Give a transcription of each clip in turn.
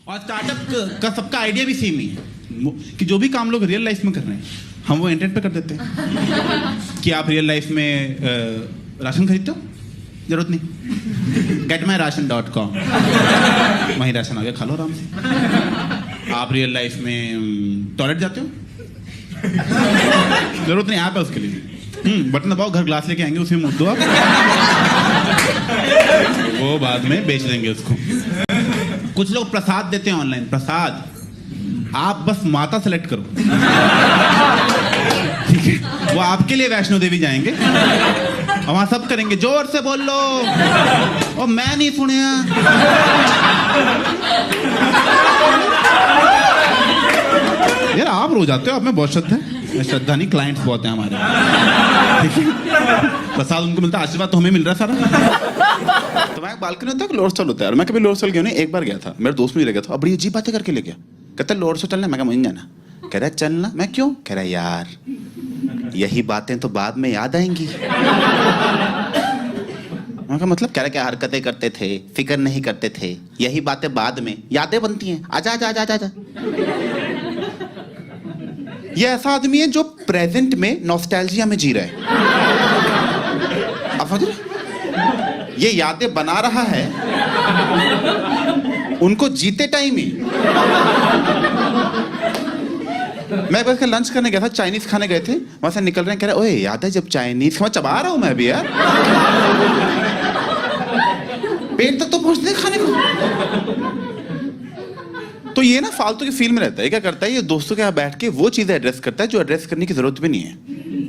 और स्टार्टअप का सबका आइडिया भी सेम ही है कि जो भी काम लोग रियल लाइफ में कर रहे हैं हम वो इंटरनेट पे कर देते हैं। कि आप रियल लाइफ में राशन खरीदते हो, जरूरत नहीं, getmyration.com, वहीं राशन आ गया, खा लो आराम से। आप रियल लाइफ में टॉयलेट जाते हो, जरूरत नहीं, ऐप है उसके लिए, बटन दबाओ, घर ग्लास लेके आएंगे, उसमें मुँह दो आप, वो बाद में बेच देंगे उसको। कुछ लोग प्रसाद देते हैं ऑनलाइन, प्रसाद, आप बस माता सेलेक्ट करो, ठीक है, वो आपके लिए वैष्णो देवी जाएंगे और वहां सब करेंगे, जोर से बोल लो, ओ मैं नहीं सुनिया। यार आप रो जाते हो, आप में बहुत श्रद्धा है, श्रद्धा नहीं, क्लाइंट्स बहुत हैं हमारे, ठीक है, प्रसाद उनको मिलता है, आशीर्वाद तो हमें मिल रहा है सारा। तो मैं बालकनी होता है, लोअर स्टॉल होता है, और मैं कभी लोअर स्टॉल गया नहीं, एक बार गया था, मेरे दोस्त मुझे ले गया था, अब बड़ी अजीब बातें करके ले गया, कहता है लोअर स्टॉल चलना, मैं कहा मुझे जाना, कह रहा है चलना, मैं क्यों, कह रहा है यार यही बातें तो बाद में याद आएंगी। मैं कहा मतलब, कह रहा क्या हरकतें करते थे, फिक्र नहीं करते थे, यही बातें बाद में यादें बनती हैं, आजा आजा आजा आजा। ये ऐसा आदमी है जो प्रेजेंट में नॉस्टैल्जिया में जी रहा है, आप समझ रहे, ये यादें बना रहा है उनको जीते टाइम ही। मैं बस लंच करने गया था, चाइनीज खाने गए थे, वहां से निकल रहे हैं, कह रहे ओए याद है जब चाइनीज मैं चबा रहा हूं मैं भी यार, पेट तक तो पहुंचते खाने को। तो ये ना फालतू की फील में रहता है, क्या करता है ये दोस्तों के यहाँ बैठ के वो चीजें एड्रेस करता है जो एड्रेस करने की जरूरत भी नहीं है।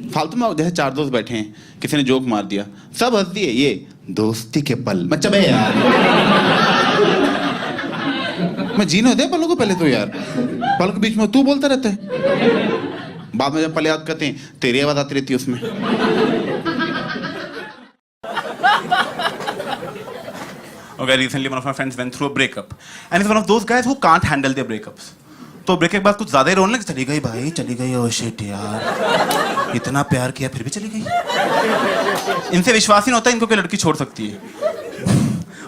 फालतू में जैसे चार दोस्त बैठे हैं, किसी ने जोक मार दिया, सब हंस दिए, ये दोस्ती के पल, मैं चबे यार, मैं जीने होते पलों को पहले तो यार, पल के बीच में तू बोलता रहता है, बाद में जब पल याद करते हैं तेरी आवाज आती रहती है उसमें। Okay, recently one of my friends went through a breakup and he's one of those guys who can't handle their breakups. तो ब्रेकअप के बाद कुछ ज्यादा ही रोने लगे, चली गई भाई, चली गई, ओह शिट यार, इतना प्यार किया फिर भी चली गई। इनसे विश्वास ही नहीं होता इनको कोई लड़की छोड़ सकती है।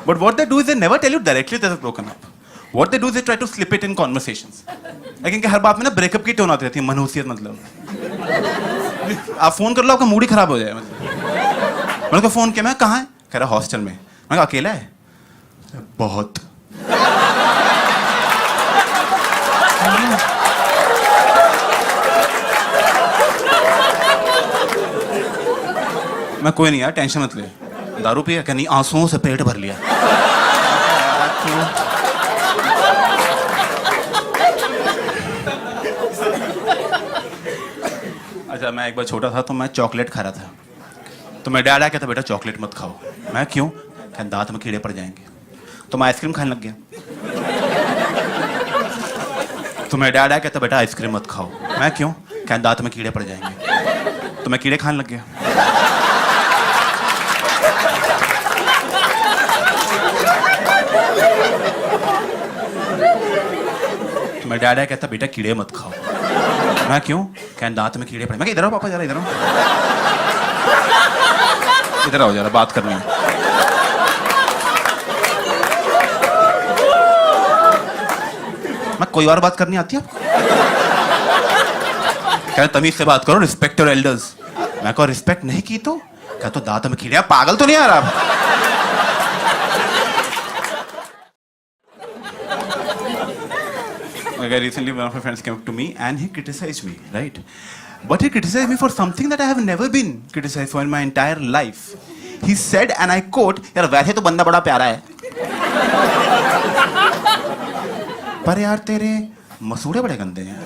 But what they do is they never tell you directly that they're broken up. What they do is they try to slip it in conversations. लेकिन हर बात में ना ब्रेकअप की टोन आती रहती है, मनहूसियत, मतलब आप फोन कर लो आपका मूड ही खराब हो जाए। मतलब मैंने कहा फोन किया, मैं कहाँ है, कह रहा हॉस्टल में, मैं कहा अकेला है, बहुत। मैं कोई नहीं यार, टेंशन मत ले, दारू पिया क्या, नहीं आंसुओं से पेट भर लिया। अच्छा मैं एक बार छोटा था तो मैं चॉकलेट खा रहा था, तो मैं डैड आया कहता बेटा चॉकलेट मत खाओ, मैं क्यों, क्या दांत में कीड़े पड़ जाएंगे, तो मैं आइसक्रीम खाने लग गया। तो मैं डैड आया कहता बेटा आइसक्रीम मत खाओ, मैं क्यों, क्या दांत में कीड़े पड़ जाएंगे, तो मैं कीड़े खाने लग गया। तो मैं डैड आया कहता बेटा कीड़े मत खाओ, मैं क्यों, क्या दांत में कीड़े पड़े, मैं इधर आओ पापा जरा, इधर आओ, इधर आओ जरा बात करनी है। मैं कोई और बात करनी आती है आपको, क्या तमीज से बात करो, रिस्पेक्ट योर एल्डर्स। मैं कहो रिस्पेक्ट नहीं की तो क्या, तो दांत में कीड़े, पागल तो नहीं यार आप। Okay, recently one of my friends came up to me and he criticized me, right? But he criticized me for something that I have never been criticized for in my entire life. He said, and I quote, यार वैसे तो बंदा बड़ा प्यारा है, पर यार तेरे मसूड़े बड़े गंदे हैं।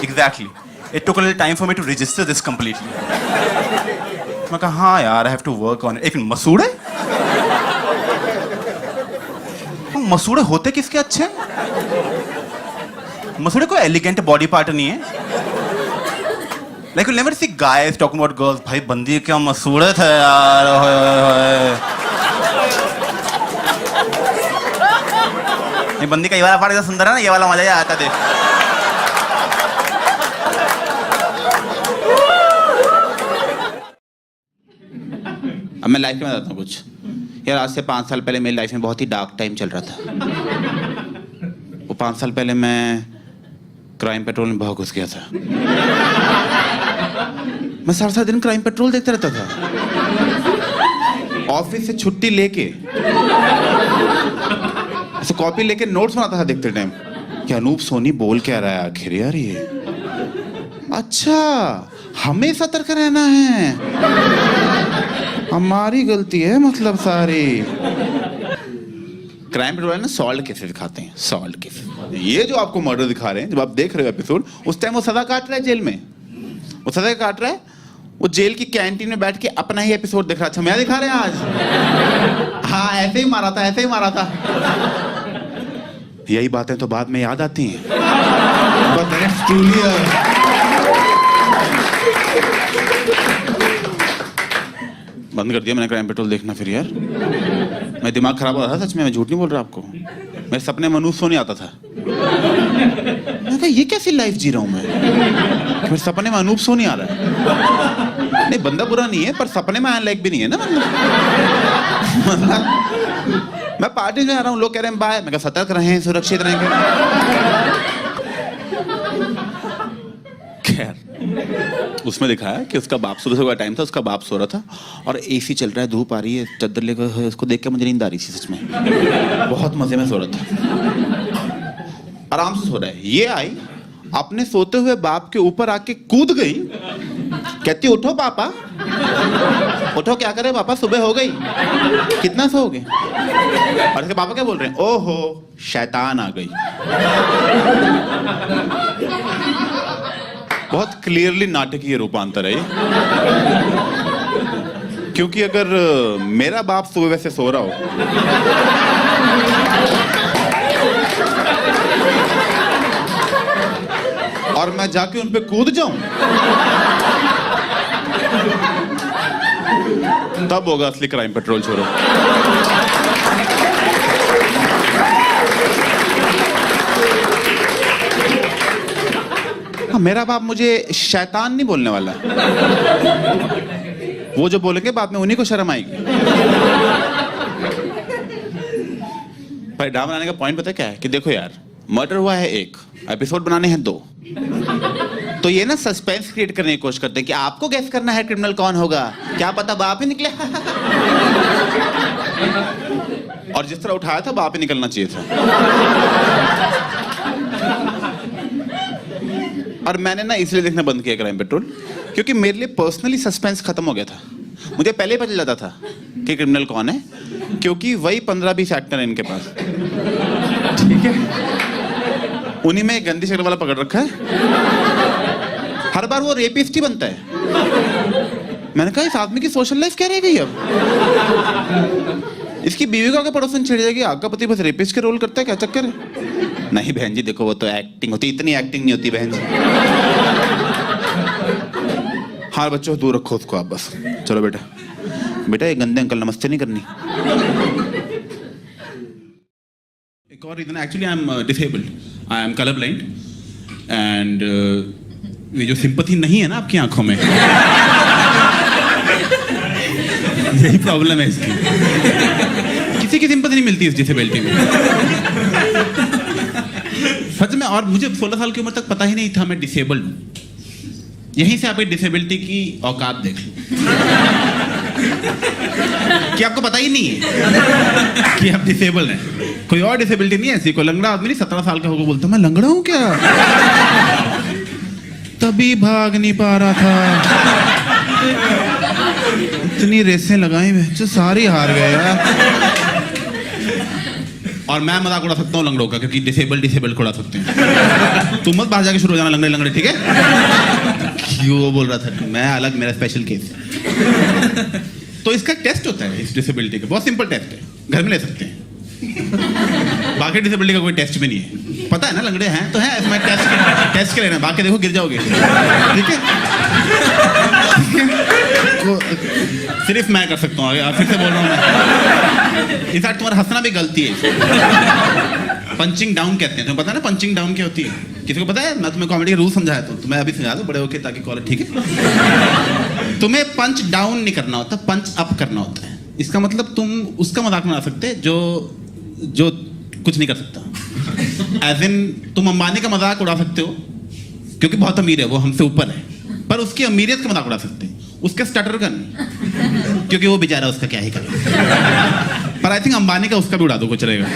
Exactly. It took a little time for me to register this completely. मैं कहा हाँ यार, I have to work on it. एक मसूड़े? मसूड़े होते किसके अच्छे? मसूड़े कोई एलिगेंट बॉडी पार्ट नहीं है। Like you'll never see guys talking about girls. भाई बंदी क्या मसूड़े थे यार, ये बंदी का ये वाला पार्ट इतना सुंदर है ना, ये वाला मजा ही आता देख। अब मैं लाइफ में बताता हूँ कुछ। यार आज से 5 साल पहले मेरी लाइफ में बहुत ही डार्क टाइम चल रहा था। वो 5 साल पहले मैं क्राइम पेट्रोल में बहुत घुस गया था। मैं सारा दिन क्राइम पेट्रोल देखते रहता था, ऑफिस से छुट्टी लेके ऐसे कॉपी लेके नोट्स बनाता था देखते टाइम कि अनूप सोनी बोल क्या रहा है आखिर यार ये। अच्छा हमें सतर्क रहना है, हमारी गलती है मतलब सारी। क्राइम पेट्रोल ना सॉल्ट केसेस दिखाते हैं, सॉल्ट केसेस। ये जो आपको मर्डर दिखा रहे हैं जब आप देख रहे हो एपिसोड, उस टाइम वो सजा काट रहा है जेल में, वो सजा काट रहा है, वो जेल की कैंटीन में बैठ के अपना ही एपिसोड देख रहा है। अच्छा मैं दिखा रहे हैं आज, हाँ ऐसे ही मारा था, ऐसे ही मारा था। यही बातें तो बाद में याद आती हैं। बंद कर दिया मैंने क्राइम पेट्रोल देखना फिर यार। मैं दिमाग खराब हो रहा था सच में, मैं झूठ नहीं बोल रहा आपको। मेरे सपने में अनूप सोनी आता था। मैं कहा ये कैसी लाइफ जी रहा हूं मैं, मेरे सपने में अनूप सोनी आ रहा है। नहीं बंदा बुरा नहीं है पर सपने में आने लायक भी नहीं है ना। मतलब मैं पार्टी में आ रहा हूँ, लोग कह रहे हैं बाय, मैं कहा सतर्क रहें, सुरक्षित रहेंगे। खैर उसमें दिखाया कि उसका बाप, सुबह का टाइम था, उसका बाप सो रहा था और एसी चल रहा है, धूप आ रही है, चादर लेकर, उसको देख के मुझे नींद आ रही थी सच में। बहुत मजे में सो रहा था, आराम से सो रहा है। ये आई अपने सोते हुए बाप के ऊपर आके कूद गई, कहती उठो पापा, उठो, क्या करे पापा, सुबह हो गई, कितना सोओगे? और इसके पापा क्या बोल रहे हैं, ओहो शैतान आ गई। बहुत क्लियरली नाटकीय रूपांतर है ये। क्योंकि अगर मेरा बाप सुबह वैसे सो रहा हो और मैं जाके उन पे कूद जाऊं, तब होगा असली क्राइम पेट्रोल छोड़ो। हाँ, मेरा बाप मुझे शैतान नहीं बोलने वाला। वो जो बोलेंगे बाद में उन्हीं को शर्म आएगी। भाई ड्रामा बनाने का पॉइंट पता क्या है कि देखो यार, मर्डर हुआ है 1, एपिसोड बनाने हैं 2, तो ये ना सस्पेंस क्रिएट करने की कोशिश करते हैं कि आपको गेस करना है क्रिमिनल कौन होगा, क्या पता बाप ही निकले। और जिस तरह उठाया था बाप ही निकलना चाहिए था। और मैंने ना इसलिए देखना बंद किया क्राइम पेट्रोल क्योंकि मेरे लिए पर्सनली सस्पेंस खत्म हो गया था। मुझे पहले ही पता चल जाता था कि क्रिमिनल कौन है, क्योंकि वही 15-20 एक्टर हैं इनके पास, ठीक है, उन्हीं में गंदी शक्ल वाला पकड़ रखा है। हर बार वो रेपिस्ट ही बनता है। मैंने कहा इस आदमी की सोशल लाइफ क्या रह गई अब, इसकी बीवी को आगे पड़ोसन छिड़ जाएगी, आपका पति बस रेपिस्ट के रोल करता है, क्या चक्कर है? नहीं बहन जी देखो, वो तो एक्टिंग होती, इतनी एक्टिंग नहीं होती बहन जी। हाँ बच्चों दूर रखो उसको आप बस। चलो बेटा, बेटा ये गंदे अंकल नमस्ते नहीं करनी। एक और reason, actually I am disabled, I am colour blind and ये जो सिंपैथी नहीं है ना आपकी आंखों में, यही प्रॉब्लम है इसकी। किसी की सिंपैथी नहीं मिलती इस डिसेबिलिटी में सच में। और मुझे 16 साल की उम्र तक पता ही नहीं था मैं डिसेबल्ड हूं। यहीं से आप एक डिसेबिलिटी की औकात देख लो कि आपको पता ही नहीं है कि आप डिसेबल हैं। कोई और डिसेबिलिटी नहीं है ऐसी, कोई लंगड़ा आदमी नहीं 17 साल का होगा बोलता मैं लंगड़ा हूं क्या, तभी भाग नहीं पा रहा था, इतनी रेसें लगाई जो सारी हार गए यार। और मैं मजाक उड़ा सकता हूँ लंगड़ों का, क्योंकि डिसेबल्ड उड़ा सकते हैं। तुम मत बाहर जाके शुरू हो जाना लंगड़े लंगड़े, ठीक है? क्यों वो बोल रहा था मैं अलग, मेरा स्पेशल केस। तो इसका टेस्ट होता है इस डिसेबिलिटी का, बहुत सिंपल टेस्ट है, घर में ले सकते हैं। बाकी डिसेबिलिटी का कोई टेस्ट भी नहीं है, पता है ना लंगड़े हैं तो हैं, इसमें टेस्ट के लेना, बाकी देखो गिर जाओगे, ठीक है? सिर्फ मैं कर सकता हूँ, फिर से बोल रहा हूँ मैं। इनफैक्ट तुम्हारा हंसना भी गलती है। पंचिंग डाउन कहते हैं, तुम्हें पता है ना पंचिंग डाउन क्या होती है? किसी को पता है? मैं तुम्हें कॉमेडी के रूल समझाया तो तुम्हें अभी समझा दो बड़े होके, ताकि कॉलेज, ठीक है? तुम्हें पंच डाउन नहीं करना होता, पंच अप करना होता है। इसका मतलब तुम उसका मजाक बना सकते जो कुछ नहीं कर सकता। एज इन तुम अंबानी का मजाक उड़ा सकते हो क्योंकि बहुत अमीर है, वो हमसे ऊपर है, पर उसकी अमीरियत का मजाक उड़ा सकते हैं, उसके स्टटर का नहीं, क्योंकि वो बेचारा उसका क्या ही करे। पर आई थिंक अंबानी का उसका भी उड़ा दो, कुछ रहेगा,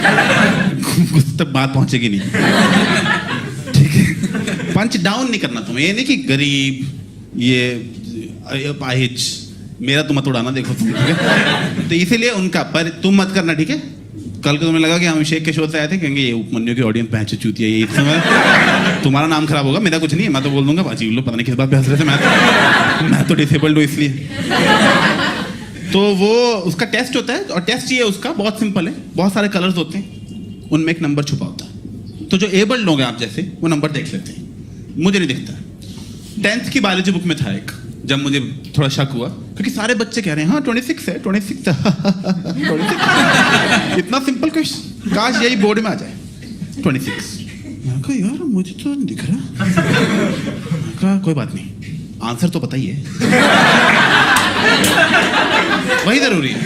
कुछ तक बात पहुंचेगी नहीं। ठीक है, पंच डाउन नहीं करना तुम्हें, ये नहीं कि गरीब ये पाहिज, मेरा तो मत उड़ाना, देखो तुम, ठीक है। तो इसीलिए उनका, पर तुम मत करना, ठीक है। कल को तुम्हें लगा कि हम अभिषेक के शो से आए थे, कहेंगे ये उपमन्यु की ऑडियंस पहचे चूतिया, ये इस समय तुम्हारा नाम खराब होगा, मेरा कुछ नहीं है, मैं तो बोल दूंगा बाजी लोग पता नहीं किस बात पे हंस रहे थे, मैं तो डिसेबल्ड हूँ इसलिए। तो वो उसका टेस्ट होता है, और टेस्ट ये उसका बहुत सिंपल है, बहुत सारे कलर्स होते हैं, उनमें एक नंबर छुपा होता है। तो जो एबल्ड लोग हैं आप जैसे, वो नंबर देख लेते हैं, मुझे नहीं दिखता। 10th की बायोलॉजी बुक में था एक, जब मुझे थोड़ा शक हुआ, क्योंकि सारे बच्चे कह रहे हैं हाँ 26 है, 26 इतना सिंपल क्वेश्चन, काश यही बोर्ड में आ जाए 26। मैं कहा यार मुझे तो नहीं दिख रहा। मैं कहा कोई बात नहीं, आंसर तो पता ही है, वही जरूरी है।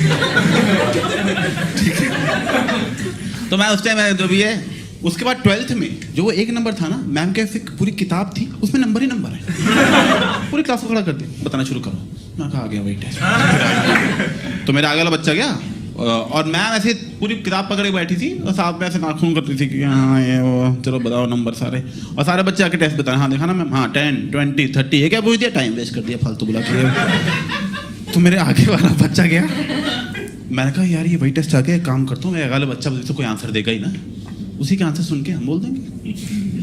ठीक है, तो मैं उस टाइम जो भी है, उसके बाद 12th में जो वो एक नंबर था ना, मैम के पूरी किताब थी, उसमें नंबर ही नंबर है, पूरी क्लास को खड़ा कर दिया, बताना शुरू करो। मैं कहा आ गया वही टेस्ट। तो मेरा आगे वाला बच्चा गया, और मैम ऐसे पूरी किताब पकड़ के बैठी थी, और साथ में ऐसे नाखून करती थी कि हाँ ये वो, चलो बताओ नंबर सारे, और सारे बच्चे आके टेस्ट बताए, हाँ देखा ना मैम, हाँ 10, 20, 30, ये क्या पूछ दिया, टाइम वेस्ट कर दिया फालतू बुला के। तो मेरे आगे वाला बच्चा गया, मैंने कहा यार ये वही टेस्ट आ गया, एक काम करता हूँ, मेरे अगला बच्चा तो कोई आंसर देगा ही ना, उसी के आंसर सुन के हम बोल देंगे।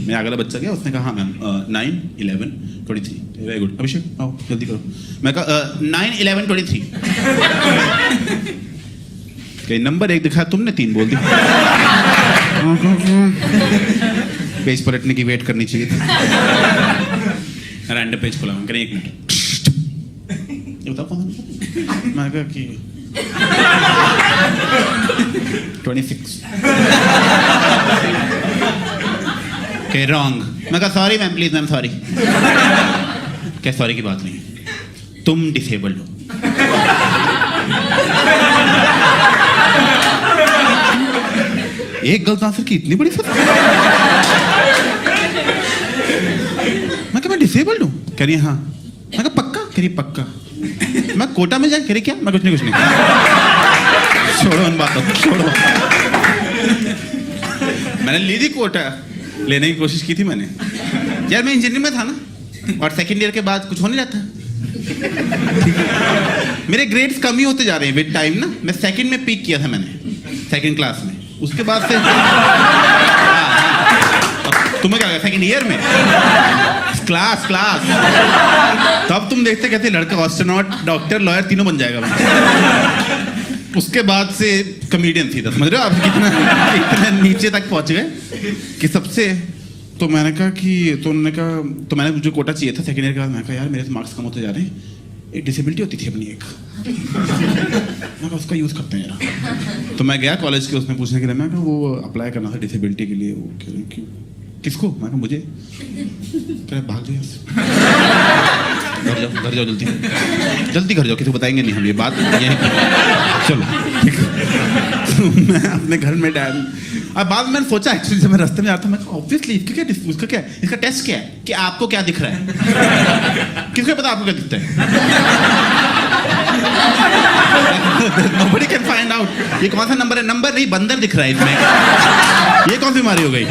मैं अगला बच्चा गया, उसने कहा हाँ मैम 9, 11, 23, वेरी गुड, अभिषेक आओ जल्दी करो। मैं कहा 9, 11, 23। कहीं नंबर 1 दिखाया तुमने, 3 बोल दी। पेज पलटने की वेट करनी चाहिए थी। रैंडम पेज खोला, मैं कह 1 मिनट, बताओ कौन सा। मैं कहा कि 26। Okay, wrong. मैं कहा sorry ma'am, please ma'am sorry. क्या सॉरी की बात नहीं, तुम डिसेबल्ड हो। एक गलत आंसर की इतनी बड़ी फर्क। मैं कहा मैं डिसेबल्ड हूँ, कह रही हाँ। मैं कहा पक्का, कह रही पक्का। मैं कोटा में जाए, कह रही क्या, मैं कुछ नहीं छोड़ो उन बातों को, छोड़ो। मैंने ली थी कोटा, लेने की कोशिश की थी मैंने, यार मैं इंजीनियरिंग में था ना, और सेकंड ईयर के बाद कुछ हो नहीं जाता। मेरे ग्रेड्स कम ही होते जा रहे हैं विद टाइम ना। मैं सेकंड में पीक किया था मैंने, सेकंड क्लास में, उसके बाद से तुम्हें क्या लगा सेकंड ईयर में क्लास तब तुम देखते कहते लड़का एस्ट्रोनॉट, डॉक्टर, लॉयर तीनों बन जाएगा। उसके बाद से कॉमेडियन थी, समझ रहे हो आप कितना नीचे तक पहुंच गए कि सबसे। तो मैंने कहा कि तो उन्होंने कहा, तो मैंने मुझे कोटा चाहिए था सेकेंड ईयर के बाद। मैं कहा यार मेरे मार्क्स कम होते जा रहे हैं, एक डिसेबिलिटी होती थी अपनी एक, मैं कहा उसका यूज़ करते हैं यार। तो मैं गया कॉलेज के उसमें पूछने के लिए, मैं कहा वो अप्लाई करना था डिसेबिलिटी के लिए। वो कह रहे क्यों, किसको? मैं कहा मुझे। कह भाग जाओ यहाँ से, घर जाओ जल्दी घर जाओ, किसी को बताएंगे नहीं हम ये बात, यहीं चलो ठीक है। तो मैं अपने घर में अब बाद में मैंने सोचा एक्चुअली, जब मैं रास्ते में जाता मैं ऑब्वियसली उसका क्या है, इसका टेस्ट क्या है कि आपको क्या दिख रहा है, किसको पता आपको क्या दिखता है। Nobody can find out ये कौन सा नंबर है, नंबर नहीं बंदर दिख रहा है इसमें, ये कौन सी बीमारी हो गई।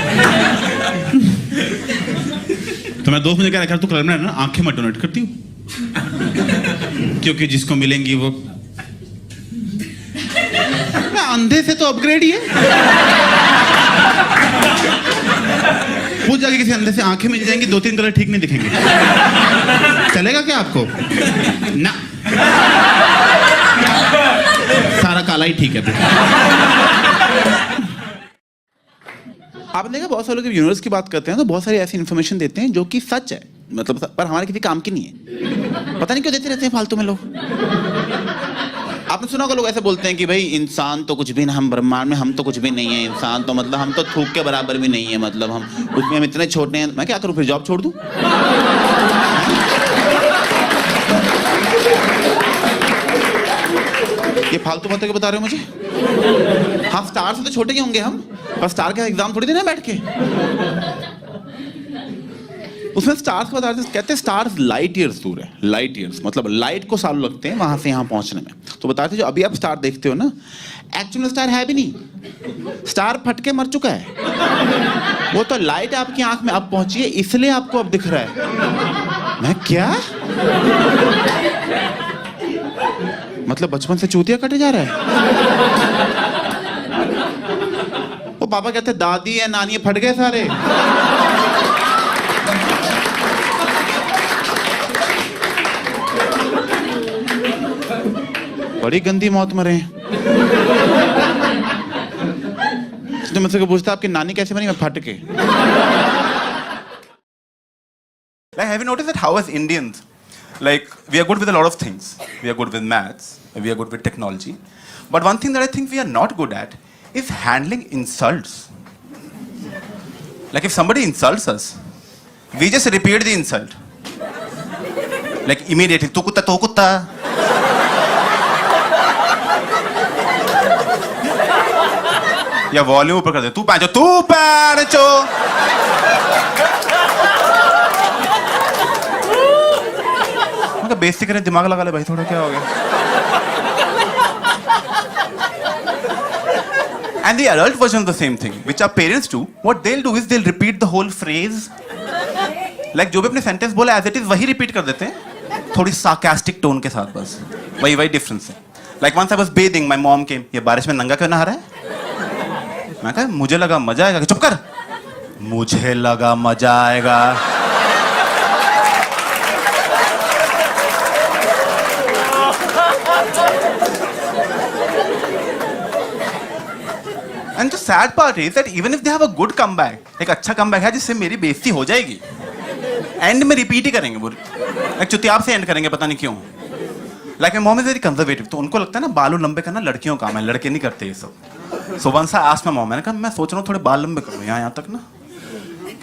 तो मैं दोस्त मुझे कह रहा तू क्लब में ना आंखें मत डोनेट करती हूँ, क्योंकि जिसको मिलेंगी वो अंधे से तो अपग्रेड ही है। पूछ जाके किसी अंधे से आंखें मिल जाएंगी, 2-3 कलर ठीक नहीं दिखेंगे, चलेगा क्या आपको? ना, सारा काला ही ठीक है। आपने देखा बहुत सारे लोग यूनिवर्स की बात करते हैं तो बहुत सारी ऐसी इन्फॉर्मेशन देते हैं जो कि सच है, मतलब पर हमारे किसी काम की नहीं है। पता नहीं क्यों देते रहते हैं फालतू में लोग। आपने सुना होगा लोग ऐसे बोलते हैं कि भाई इंसान तो कुछ भी ना, हम ब्रह्मांड में हम तो कुछ भी नहीं है, इंसान तो मतलब हम तो थूक के बराबर भी नहीं है, मतलब हम उसमें हम इतने छोटे हैं। मैं क्या करूं फिर, जॉब छोड़ दूं? ये फालतू बातें क्यों बता रहे हो मुझे? हाँ, स्टार से तो छोटे ही होंगे हम, पर स्टार का एग्जाम थोड़ी देना बैठ के। उसमें स्टार्स को बता रहे थे, कहते हैं स्टार्स लाइट ईयर्स दूर है। लाइट ईयर्स मतलब लाइट को सालों लगते हैं वहां से यहाँ पहुंचने में। तो बता रहे थे जो अभी आप स्टार देखते हो ना, एक्चुअल स्टार है भी नहीं, स्टार फट के मर चुका है। वो तो लाइट आपकी आंख में अब पहुंची है, इसलिए आपको अब दिख रहा है। मैं क्या मतलब बचपन से चूतिया कटे जा रहा है? वो पापा कहते दादी है नानी फट गए सारे। बड़ी गंदी मौत मरे हैं। तो मुझसे को पूछता आपकी नानी कैसे बनी? मैं फट के। Like, have you noticed that how as Indians, like, we are good with a lot of things. We are good with maths, we are good with technology. But one thing that I think we are not good at is handling insults. Like, if somebody insults us, we just repeat the insult. Like, immediately, tu kutta, to kutta. या volume ऊपर कर दे, तू पैंचो, तू पैंचो। बेइज्जती करने दिमाग लगा ले भाई थोड़ा, क्या हो गया? And the adult version of the same thing, which our parents do, what they'll do is they'll repeat the whole phrase. Like जो भी अपने सेंटेंस बोले as it is वही रिपीट कर देते हैं, थोड़ी sarcastic टोन के साथ बस। वही डिफरेंस है। Like once I was bathing, my mom came. ये बारिश में नंगा क्यों नहा रहा है? मैं कहा मुझे लगा मजा आएगा। चुप कर। मुझे लगा मजा आएगा। And the sad part is that even if they have a good comeback, एक अच्छा comeback है जिससे मेरी बेइज्जती हो जाएगी, एंड में रिपीट ही करेंगे वो, एक चुतियाब से एंड करेंगे, पता नहीं क्यों। Like my mom is very conservative, तो उनको लगता है ना बालों लंबे करना लड़कियों का काम है, लड़के नहीं करते ये सब। So once I asked my mom, मैंने कहा मैं सोच रहा हूँ थोड़े बाल लंबे करूँ यहाँ तक ना।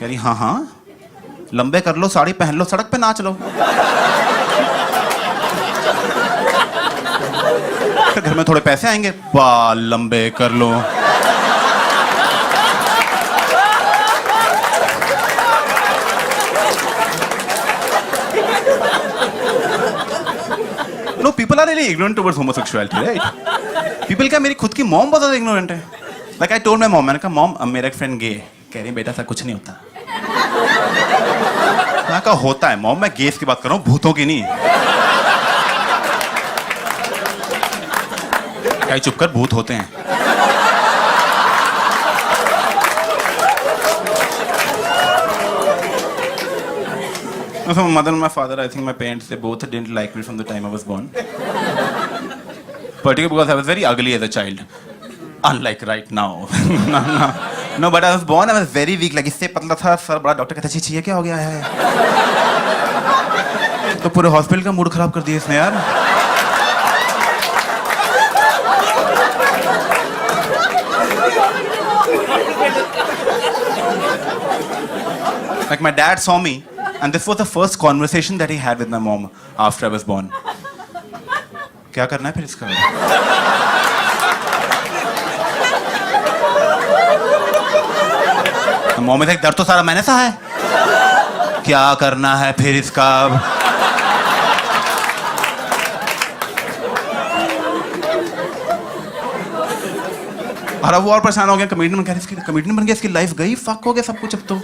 कह रही हाँ लंबे कर लो, साड़ी पहन लो, सड़क पे नाच लो। फिर घर में थोड़े पैसे आएंगे, बाल लंबे कर लो। No, people are really ignorant towards homosexuality, right? People क्या मेरी खुद की मॉम बहुत ज़्यादा ignorant है। Like I told my mom, मैंने कहा मॉम अब मेरा एक फ्रेंड गे है। कह रही बेटा ऐसा कुछ नहीं होता। मैं कहा होता है मॉम, मैं गेस की बात कर रहा हूँ, भूतों की नहीं। क्या चुप कर, भूत होते हैं। So my mother and my father, I think my parents, they both didn't like me from the time I was born. Particularly because I was very ugly as a child. Unlike right now. No, but I was born, I was very weak. Like इससे पतला था, sir बड़ा, doctor कहता छी ये क्या हो गया है? तो पूरे हॉस्पिटल का मूड खराब कर दिया इसने यार। Like my dad saw me, and this was the first conversation that he had with my mom after I was born. क्या करना है फिर इसका? मॉम इज दर्द तो सारा मैंने सहा है, क्या करना है फिर इसका? और अब वो और परेशान हो गया, कमेडियन बन गया, इसकी कमेडियन बन गया, इसकी लाइफ गई, फक हो गया सब कुछ अब तो।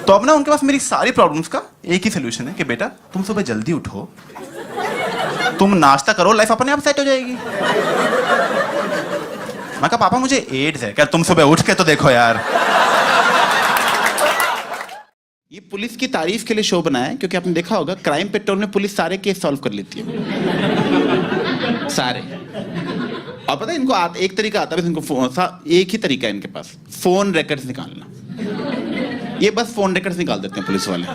तो अब ना उनके पास मेरी सारी प्रॉब्लम्स का एक ही सोल्यूशन है कि बेटा तुम सुबह जल्दी उठो, तुम नाश्ता करो, लाइफ अपने आप सेट हो जाएगी। मैं कहा पापा मुझे एड्स है। क्या तुम सुबह उठ के तो देखो यार। ये पुलिस की तारीफ के लिए शो बनाया है, क्योंकि आपने देखा होगा क्राइम पेट्रोल में पुलिस सारे केस सॉल्व कर लेती है, सारे। और पता है इनको एक तरीका आता है, इनको एक ही तरीका है इनके पास, फोन रिकॉर्ड्स निकालना। ये बस फोन रिकॉर्ड्स निकाल देते हैं पुलिस वाले।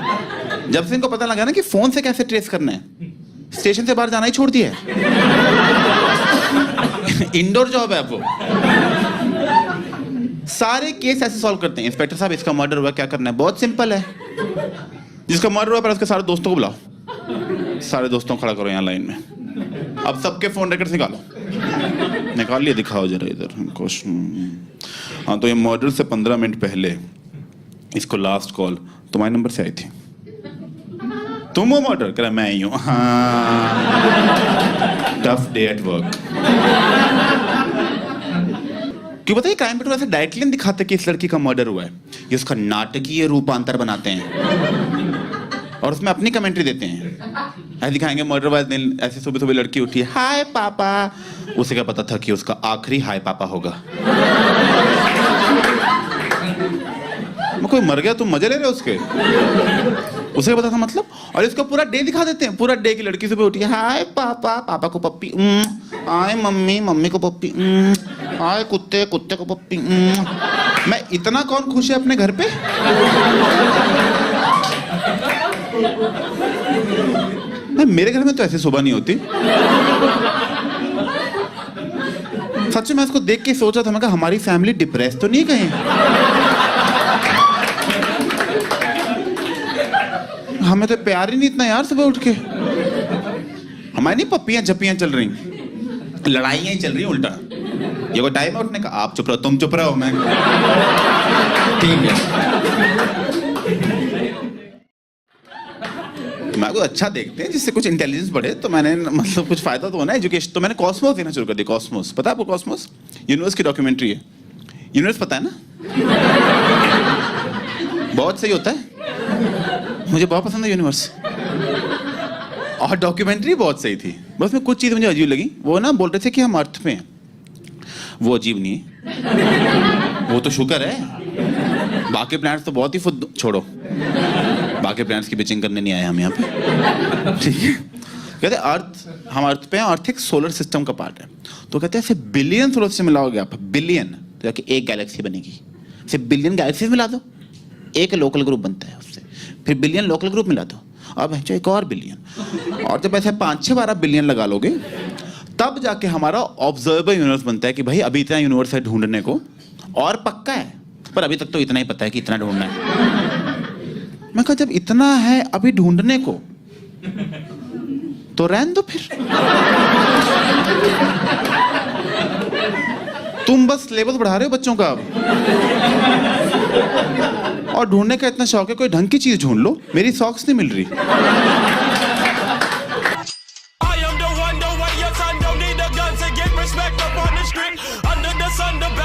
जब से इनको पता लगा ना कि फोन से कैसे ट्रेस करना है, स्टेशन से बाहर जाना ही छोड़ दिया है। इंडोर जॉब है वो। सारे केस ऐसे सॉल्व करते हैं। इंस्पेक्टर साहब इसका मर्डर हुआ, क्या करना है? बहुत सिंपल है, जिसका मर्डर हुआ पर उसके सारे दोस्तों को बुलाओ, सारे दोस्तों को खड़ा करो यहाँ लाइन में। अब सबके फोन रिकॉर्ड निकालो। निकाल लिए, दिखाओ जरा इधर हमको। हाँ, तो ये मर्डर से 15 मिनट पहले इसको लास्ट कॉल तुम्हारे नंबर से आई थी। तुम वो मर्डर करा? मैं ही हूँ। हाँ, टफ डे एट वर्क। क्यों बताइए, क्राइम पेट्रोल ऐसे डायरेक्टली नहीं दिखाते कि इस लड़की का मर्डर हुआ है, ये उसका नाटकीय रूपांतर बनाते हैं और उसमें अपनी कमेंट्री देते हैं। ऐसे दिखाएंगे मर्डर वाले दिन ऐसे सुबह सुबह लड़की उठी, हाय पापा। उसे क्या पता था कि उसका आखिरी हाय पापा होगा। कोई मर गया, तुम मजे ले रहे हो उसके? उसे क्या पता था मतलब? और इसको पूरा डे दिखा देते हैं, पूरा डे की लड़की सुबह उठी, हाय पापा, पापा को पप्पी, हाय मम्मी, मम्मी को पप्पी, हाय कुत्ते, कुत्ते को पप्पी। मैं इतना कौन खुश है अपने घर पे? नहीं, मेरे घर में तो ऐसी सुबह नहीं होती। सच में मैं इसको देख के सोचा था, मैं कहा हमारी फैमिली डिप्रेस तो नहीं है कहीं? हमें तो प्यार ही नहीं इतना यार सुबह उठ के। हमारी नहीं पप्पियां झप्पियां चल रही, लड़ाइयां ही चल रही उल्टा। ये कोई टाइम है उठने का? आप चुप रहो, तुम चुप रहो, मैं ठीक है। मैं को अच्छा देखते हैं जिससे कुछ इंटेलिजेंस बढ़े, तो मैंने मतलब कुछ फायदा तो होना है, एजुकेशन। तो मैंने कॉस्मोस देना शुरू कर दिया। कॉस्मोस पता है आपको? कॉस्मोस यूनिवर्स की डॉक्यूमेंट्री है। यूनिवर्स पता है ना? बहुत सही होता है, मुझे बहुत पसंद है यूनिवर्स। और डॉक्यूमेंट्री बहुत सही थी, बस में कुछ चीज़ मुझे अजीब लगी। वो ना बोल रहे थे कि हम अर्थ पे हैं। वो अजीब नहीं है, वो तो शुक्र है। बाकी प्लैनेट्स तो बहुत ही फुद, छोड़ो, बाकी प्लैनेट्स की बिचिंग करने नहीं आए हम यहाँ पे, ठीक है। कहते अर्थ, हम अर्थ पे हैं, अर्थ एक सोलर सिस्टम का पार्ट है। तो कहते हैं ऐसे बिलियन सोलर सिस्टम मिलाओगे आप, बिलियन, तो जाके एक गैलेक्सी बनेगी। फिर बिलियन गैलेक्सी मिला दो, एक लोकल ग्रुप बनता है उससे। फिर बिलियन लोकल ग्रुप मिला दो, अब है एक और बिलियन। और जब ऐसे 5-6-12 बिलियन लगा लोगे, तब जाके हमारा ऑब्जर्वेबल यूनिवर्स बनता है कि भाई अभी इतना यूनिवर्स है ढूंढने को, और पक्का है, पर अभी तक तो इतना ही पता है कि इतना ढूंढना है। मैं कहा जब इतना है अभी ढूंढने को, तो रहने दो फिर। तुम बस लेवल बढ़ा रहे हो बच्चों का अब। और ढूंढने का इतना शौक है, कोई ढंग की चीज ढूंढ लो। मेरी सॉक्स नहीं मिल रही।